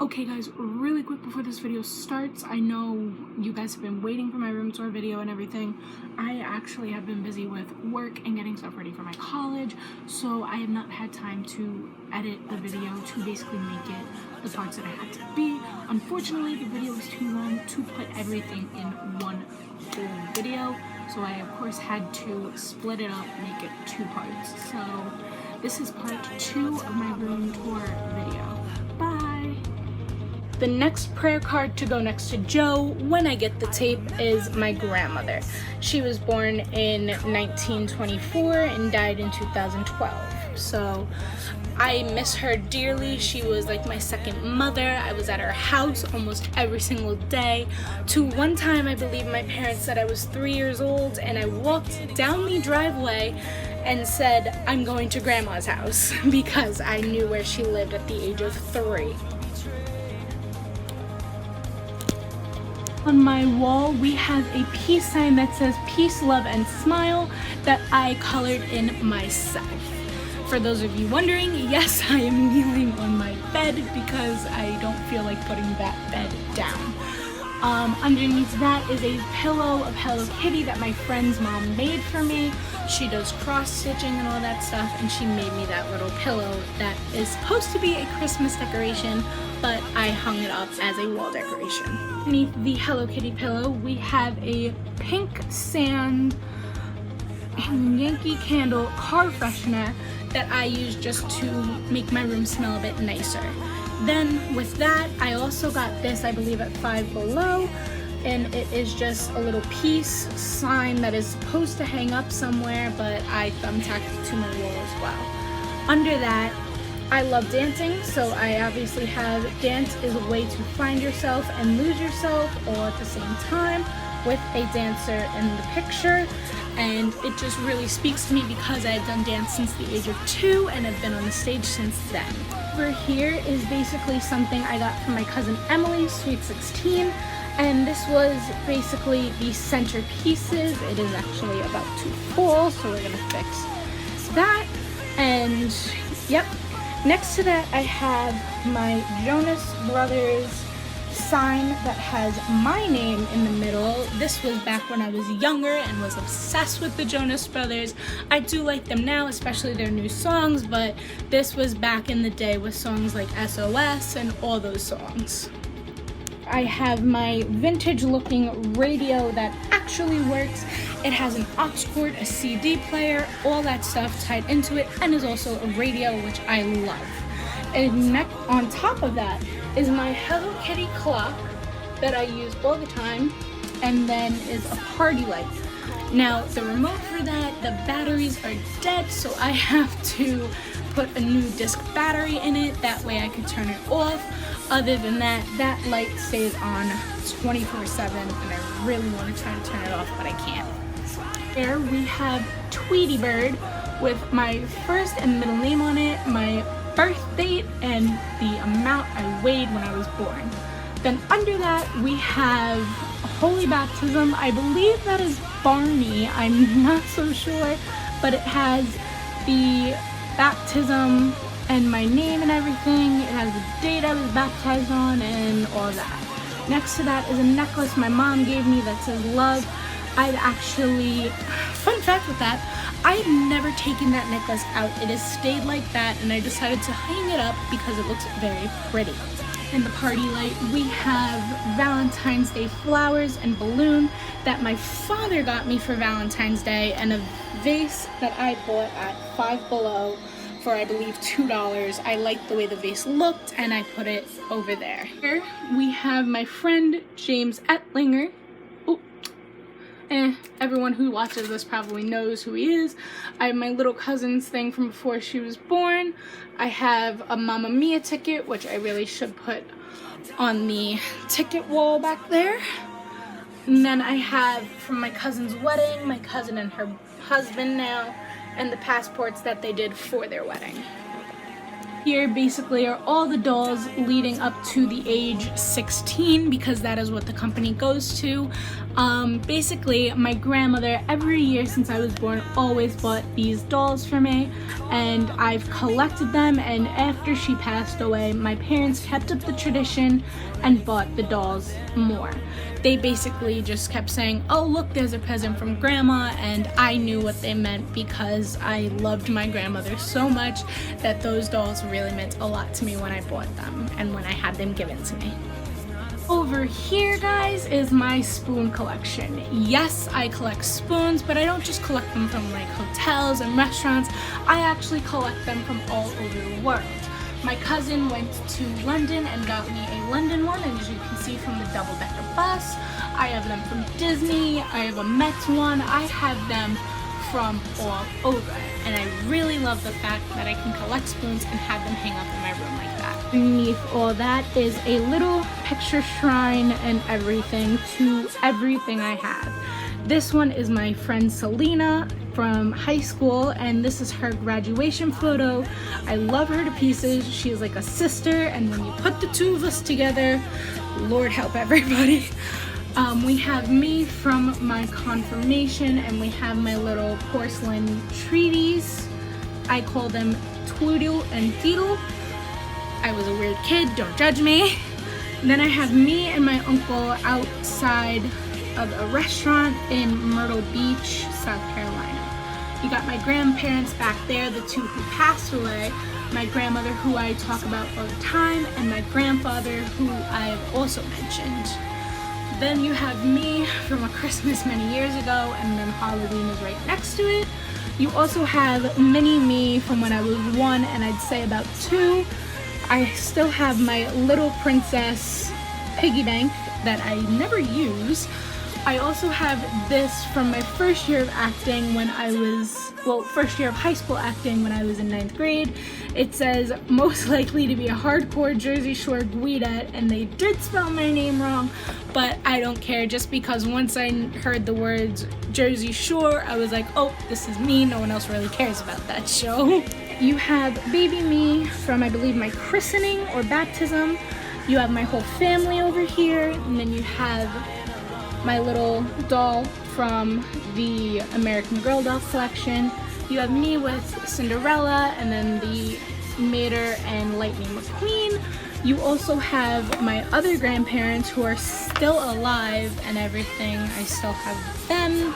Okay guys, really quick before this video starts, I know you guys have been waiting for my room tour video and everything. I actually have been busy with work and getting stuff ready for my college, so I have not had time to edit the video to basically make it the parts that I had to be. Unfortunately, the video was too long to put everything in one full video, so I of course had to split it up, make it 2 parts. So this is part 2 of my room tour video. Bye! The next prayer card to go next to Joe when I get the tape is my grandmother. She was born in 1924 and died in 2012. So I miss her dearly. She was like my second mother. I was at her house almost every single day. To one time, I believe my parents said I was 3 years old, and I walked down the driveway and said, "I'm going to grandma's house," because I knew where she lived at the age of 3. On my wall, we have a peace sign that says peace, love, and smile that I colored in myself. For those of you wondering, yes, I am kneeling on my bed because I don't feel like putting that bed down. Underneath that is a pillow of Hello Kitty that my friend's mom made for me. She does cross stitching and all that stuff, and she made me that little pillow that is supposed to be a Christmas decoration, but I hung it up as a wall decoration. Underneath the Hello Kitty pillow, we have a pink sand Yankee Candle car freshener that I use just to make my room smell a bit nicer. Then with that, I also got this, I believe at Five Below, and it is just a little peace sign that is supposed to hang up somewhere, but I thumbtacked it to my wall as well. Under that, I love dancing, so I obviously have dance is a way to find yourself and lose yourself all at the same time with a dancer in the picture, and it just really speaks to me because I've done dance since the age of 2 and have been on the stage since then. Over here is basically something I got from my cousin Emily, Sweet 16, and this was basically the center pieces. It is actually about to fall, so we're gonna fix that. And yep, next to that I have my Jonas Brothers sign that has my name in the middle. This was back when I was younger and was obsessed with the Jonas Brothers. I do like them now, especially their new songs, but this was back in the day with songs like SOS and all those songs. I have my vintage looking radio that actually works. It has an aux cord, a CD player, all that stuff tied into it, and is also a radio, which I love. And on top of that is my Hello Kitty clock that I use all the time, and then is a party light. Now, the remote for that, the batteries are dead, so I have to put a new disc battery in it. That way I can turn it off. Other than that, that light stays on 24/7, and I really want to try to turn it off, but I can't. Here we have Tweety Bird with my first and middle name on it, my birth date, and the amount I weighed when I was born. Then under that we have Holy Baptism. I believe that is Barney, I'm not so sure, but it has the baptism and my name and everything. It has the date I was baptized on and all that. Next to that is a necklace my mom gave me that says love. I've actually, fun fact with that, I've never taken that necklace out. It has stayed like that, and I decided to hang it up because it looks very pretty. In the party light, we have Valentine's Day flowers and balloon that my father got me for Valentine's Day, and a vase that I bought at Five Below for, I believe, $2. I liked the way the vase looked, and I put it over there. Here we have my friend James Ettlinger. Everyone who watches this probably knows who he is. I have my little cousin's thing from before she was born. I have a Mamma Mia ticket, which I really should put on the ticket wall back there. And then I have from my cousin's wedding, my cousin and her husband now, and the passports that they did for their wedding. Here basically are all the dolls leading up to the age 16 because that is what the company goes to. Basically, my grandmother every year since I was born always bought these dolls for me, and I've collected them, and after she passed away, my parents kept up the tradition and bought the dolls more. They basically just kept saying, oh look, there's a present from grandma, and I knew what they meant because I loved my grandmother so much that those dolls really meant a lot to me when I bought them and when I had them given to me. Over here, guys, is my spoon collection. Yes, I collect spoons, but I don't just collect them from like hotels and restaurants. I actually collect them from all over the world. My cousin went to London and got me a London one, and as you can see from the double-decker bus, I have them from Disney, I have a Met one, I have them from all over, and I really love the fact that I can collect spoons and have them hang up in my room like that. Underneath all that is a little picture shrine and everything to everything I have. This one is my friend Selena from high school, and this is her graduation photo. I love her to pieces. She's like a sister, and when you put the two of us together, Lord help everybody. We have me from my confirmation, and we have my little porcelain treaties. I call them Twiddle and Deedle. I was a weird kid, don't judge me. And then I have me and my uncle outside of a restaurant in Myrtle Beach, South Carolina. You got my grandparents back there, the two who passed away, my grandmother who I talk about all the time, and my grandfather who I have also mentioned. Then you have me from a Christmas many years ago, and then Halloween is right next to it. You also have mini me from when I was 1 and I'd say about 2. I still have my little princess piggy bank that I never use. I also have this from my first year of acting when I was, first year of high school acting when I was in 9th grade. It says, most likely to be a hardcore Jersey Shore Guidette, and they did spell my name wrong, but I don't care, just because once I heard the words Jersey Shore, I was like, oh, this is me, no one else really cares about that show. You have baby me from, I believe, my christening or baptism. You have my whole family over here, and then you have my little doll from the American Girl doll collection. You have me with Cinderella, and then the Mater and Lightning McQueen. You also have my other grandparents who are still alive and everything. I still have them.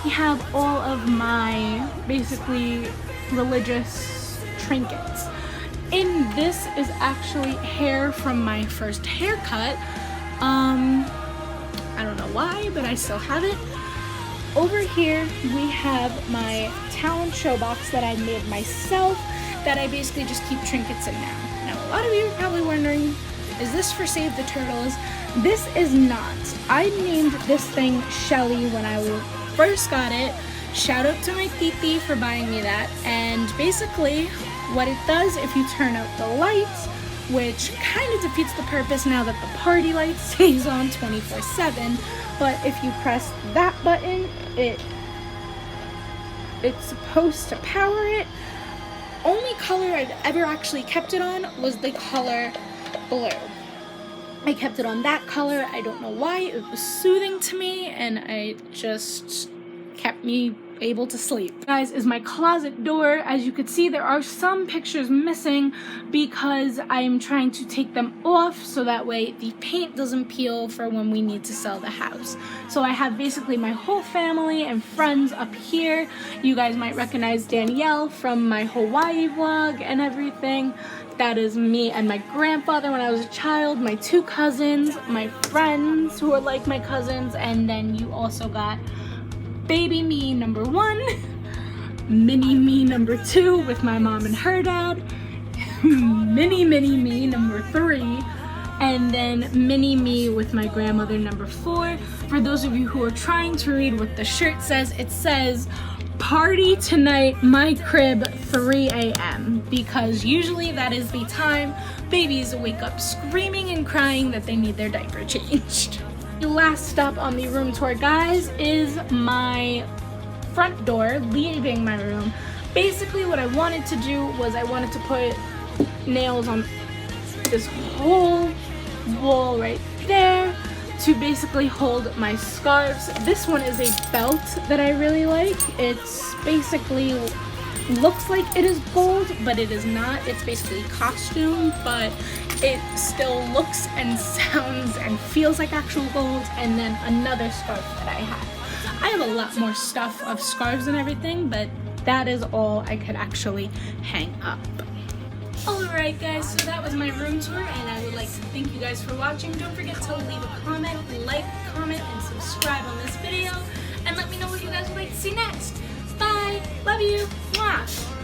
We have all of my basically religious trinkets. In this is actually hair from my first haircut. I don't know why, but I still have it. Over here we have my talent show box that I made myself that I basically just keep trinkets in now. Now a lot of you are probably wondering, is this for Save the Turtles? This is not. I named this thing Shelly when I first got it. Shout out to my titi for buying me that. And basically what it does, if you turn out the lights, which kind of defeats the purpose now that the party light stays on 24/7, but if you press that button, it's supposed to power it. Only color I've ever actually kept it on was the color blue. I kept it on that color. I don't know why. It was soothing to me, and it just kept me able to sleep. Guys, is my closet door. As you could see, there are some pictures missing because I am trying to take them off so that way the paint doesn't peel for when we need to sell the house. So I have basically my whole family and friends up here. You guys might recognize Danielle from my Hawaii vlog and everything. That is me and my grandfather when I was a child, my 2 cousins, my friends who are like my cousins, and then you also got baby me number 1, mini me number 2 with my mom and her dad, mini me number 3, and then mini me with my grandmother number 4. For those of you who are trying to read what the shirt says, it says party tonight, my crib, 3 a.m. because usually that is the time babies wake up screaming and crying that they need their diaper changed. The last stop on the room tour, guys, is my front door leaving my room. Basically what I wanted to do was I wanted to put nails on this whole wall right there to basically hold my scarves. This one is a belt that I really like. It's basically looks like it is gold, but it is not. It's basically costume, but it still looks and sounds and feels like actual gold. And then another scarf that I have. I have a lot more stuff of scarves and everything, but that is all I could actually hang up. Alright guys, so that was my room tour, and I would like to thank you guys for watching. Don't forget to leave a comment, like, comment, and subscribe on this video, and let me know what you guys would like to see next. Bye! Love you! Mwah!